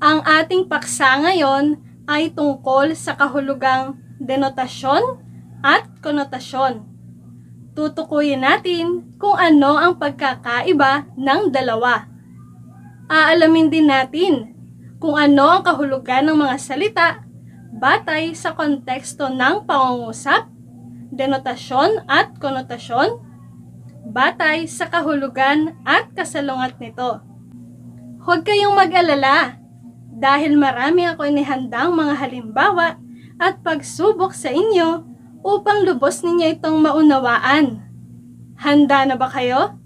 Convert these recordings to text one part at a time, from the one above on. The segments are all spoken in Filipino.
Ang ating paksa ngayon ay tungkol sa kahulugang denotasyon at konotasyon. Tutukuyin natin kung ano ang pagkakaiba ng dalawa. Aalamin din natin kung ano ang kahulugan ng mga salita batay sa konteksto ng pangungusap, denotasyon at konotasyon, batay sa kahulugan at kasalungat nito. Huwag kayong mag-alala dahil marami ako inihandang mga halimbawa at pagsubok sa inyo upang lubos ninyo itong maunawaan. Handa na ba kayo?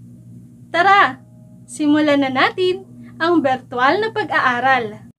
Tara, simulan na natin ang virtual na pag-aaral.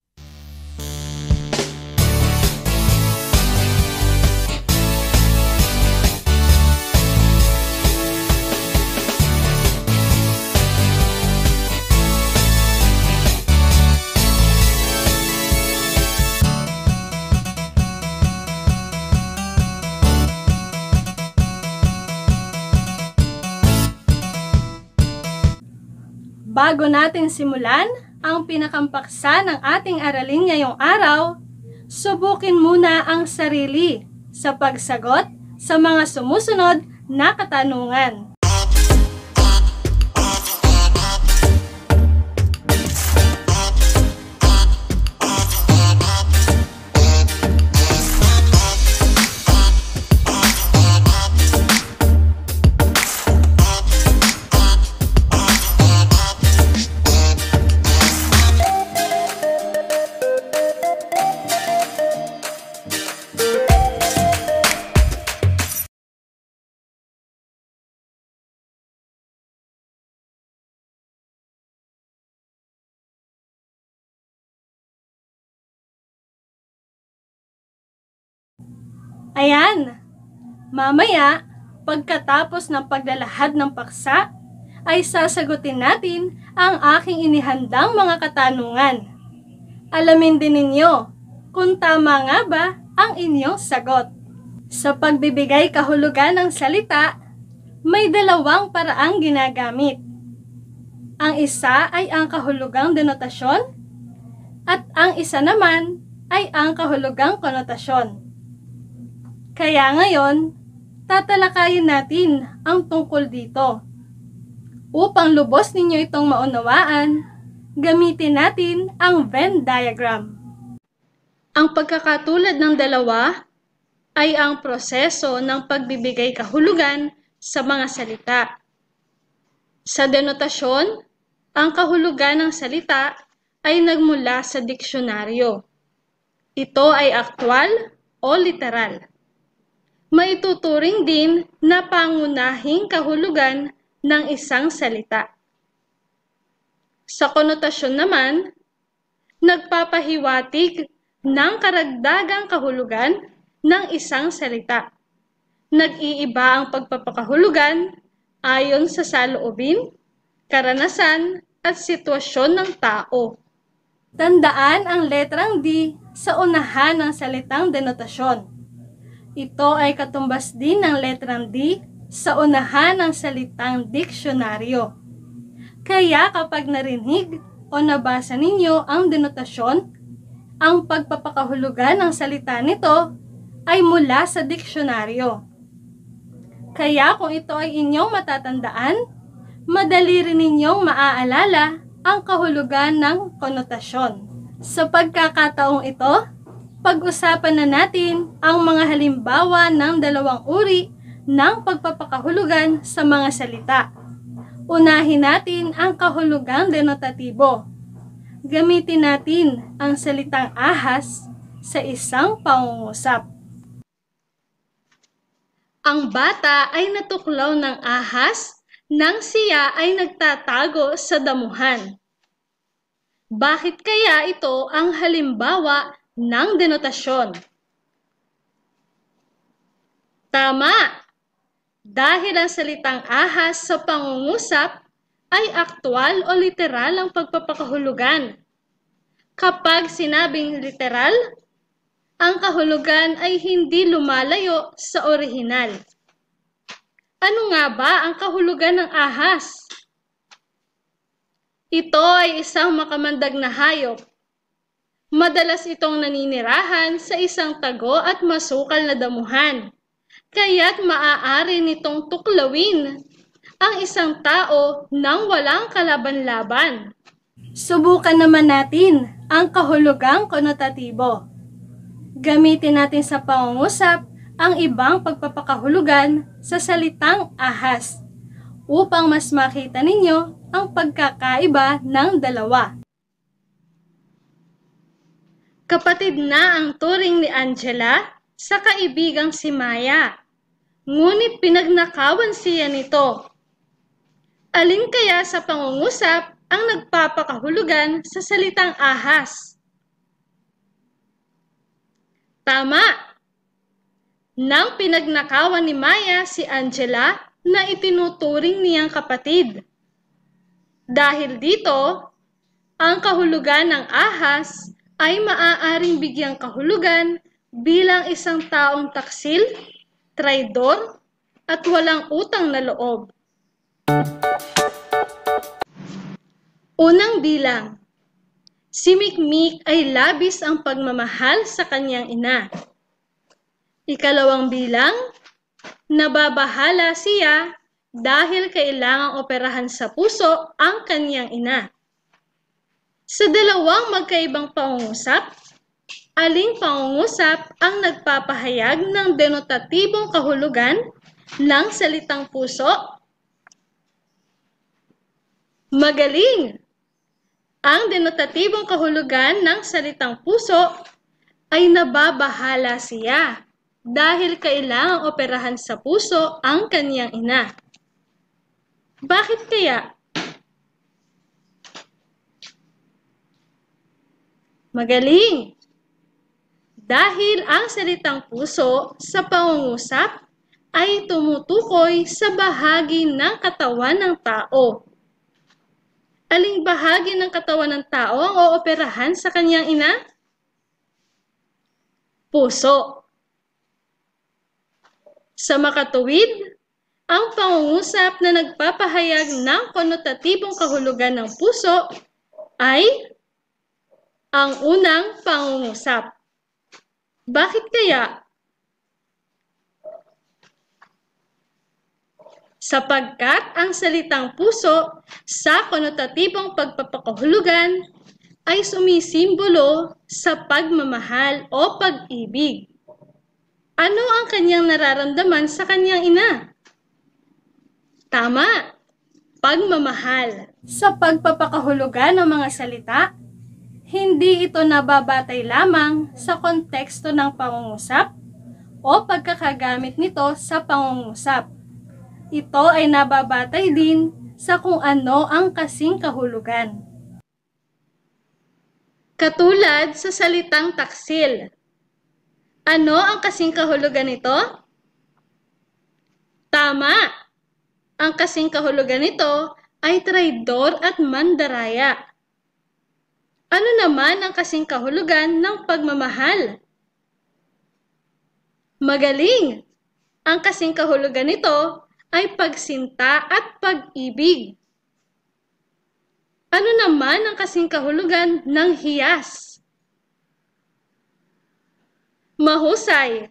Bago natin simulan ang pinakampaksa ng ating aralin ngayong araw, subukin muna ang sarili sa pagsagot sa mga sumusunod na katanungan. Ayan! Mamaya, pagkatapos ng paglalahad ng paksa, ay sasagutin natin ang aking inihandang mga katanungan. Alamin din ninyo kung tama nga ba ang inyong sagot. Sa pagbibigay kahulugan ng salita, may dalawang paraang ginagamit. Ang isa ay ang kahulugang denotasyon at ang isa naman ay ang kahulugang konotasyon. Kaya ngayon, tatalakayin natin ang tungkol dito. Upang lubos ninyo itong maunawaan, gamitin natin ang Venn diagram. Ang pagkakatulad ng dalawa ay ang proseso ng pagbibigay kahulugan sa mga salita. Sa denotasyon, ang kahulugan ng salita ay nagmula sa diksyonaryo. Ito ay aktwal o literal. Maituturing din na pangunahing kahulugan ng isang salita. Sa konotasyon naman, nagpapahiwatig ng karagdagang kahulugan ng isang salita. Nag-iiba ang pagpapakahulugan ayon sa saloobin, karanasan at sitwasyon ng tao. Tandaan ang letrang D sa unahan ng salitang denotasyon. Ito ay katumbas din ng letrang D sa unahan ng salitang diksyonaryo. Kaya kapag narinig o nabasa ninyo ang denotasyon, ang pagpapakahulugan ng salita nito ay mula sa diksyonaryo. Kaya kung ito ay inyong matatandaan, madali rin ninyong maaalala ang kahulugan ng konotasyon. Sa pagkakataong ito, pag-usapan na natin ang mga halimbawa ng dalawang uri ng pagpapakahulugan sa mga salita. Unahin natin ang kahulugang denotatibo. Gamitin natin ang salitang ahas sa isang pangungusap. Ang bata ay natuklaw ng ahas nang siya ay nagtatago sa damuhan. Bakit kaya ito ang halimbawa ng denotasyon? Tama! Dahil ang salitang ahas sa pangungusap ay aktwal o literal ang pagpapakahulugan. Kapag sinabing literal, ang kahulugan ay hindi lumalayo sa orihinal. Ano nga ba ang kahulugan ng ahas? Ito ay isang makamandag na hayop. Madalas itong naninirahan sa isang tago at masukal na damuhan, kaya't maaari nitong tuklawin ang isang tao nang walang kalaban-laban. Subukan naman natin ang kahulugang konotatibo. Gamitin natin sa pangungusap ang ibang pagpapakahulugan sa salitang ahas upang mas makita ninyo ang pagkakaiba ng dalawa. Kapatid na ang turing ni Angela sa kaibigang si Maya, ngunit pinagnakawan siya nito. Alin kaya sa pangungusap ang nagpapakahulugan sa salitang ahas? Tama! Nang pinagnakawan ni Maya si Angela na itinuturing niyang kapatid. Dahil dito, ang kahulugan ng ahas ay maaaring bigyang kahulugan bilang isang taong taksil, traidor, at walang utang na loob. Unang bilang, si Mikmik ay labis ang pagmamahal sa kanyang ina. Ikalawang bilang, nababahala siya dahil kailangang operahan sa puso ang kanyang ina. Sa dalawang magkaibang pangungusap, aling pangungusap ang nagpapahayag ng denotatibong kahulugan ng salitang puso? Magaling! Ang denotatibong kahulugan ng salitang puso ay nababahala siya dahil kailangang operahan sa puso ang kanyang ina. Bakit kaya? Magaling! Dahil ang salitang puso sa pangungusap ay tumutukoy sa bahagi ng katawan ng tao. Aling bahagi ng katawan ng tao ang ooperahan sa kanyang ina? Puso. Sa makatuwid, ang pangungusap na nagpapahayag ng konotatibong kahulugan ng puso ay ang unang pangungusap. Bakit kaya? Sapagkat ang salitang puso sa konotatibong pagpapakahulugan ay sumisimbolo sa pagmamahal o pag-ibig. Ano ang kanyang nararamdaman sa kanyang ina? Tama, pagmamahal. Sa pagpapakahulugan ng mga salita, hindi ito nababatay lamang sa konteksto ng pangungusap o pagkakagamit nito sa pangungusap. Ito ay nababatay din sa kung ano ang kasing kahulugan. Katulad sa salitang taksil. Ano ang kasing kahulugan nito? Tama! Ang kasing kahulugan nito ay traidor at mandaraya. Ano naman ang kasing kahulugan ng pagmamahal? Magaling! Ang kasing kahulugan nito ay pagsinta at pag-ibig. Ano naman ang kasing kahulugan ng hiyas? Mahusay!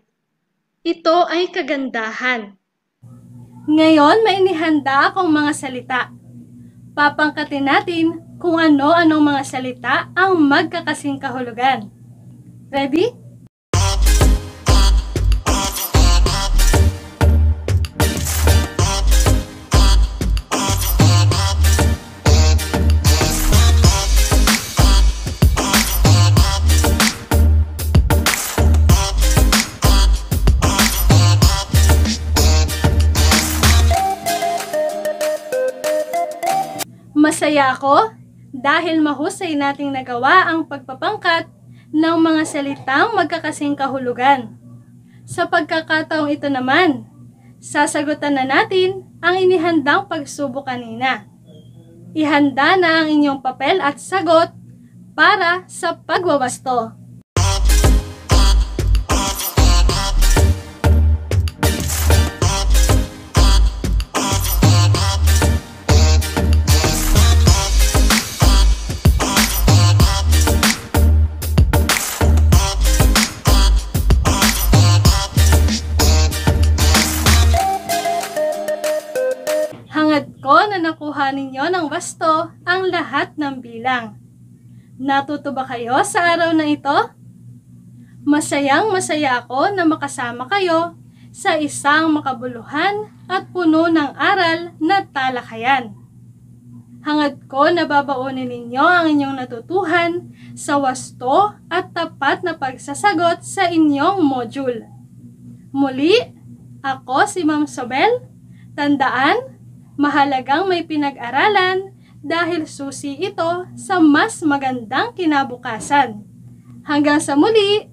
Ito ay kagandahan. Ngayon, may inihanda akong mga salita. Papangkatin natin kung ano-anong mga salita ang magkakasing kahulugan. Ready? Masaya ako dahil mahusay nating nagawa ang pagpapangkat ng mga salitang magkakasing kahulugan. Sa pagkakataong ito naman, sasagutan na natin ang inihandang pagsubok kanina. Ihanda na ang inyong papel at sagot para sa pagwawasto. nakuha ninyo ng wasto ang lahat ng bilang. Natuto ba kayo sa araw na ito? Masayang-masaya ako na makasama kayo sa isang makabuluhan at puno ng aral na talakayan. Hangad ko na babaunin ninyo ang inyong natutuhan sa wasto at tapat na pagsasagot sa inyong module. Muli, ako si Ma'am Sobel. Tandaan, mahalagang may pinag-aralan dahil susi ito sa mas magandang kinabukasan. Hanggang sa muli!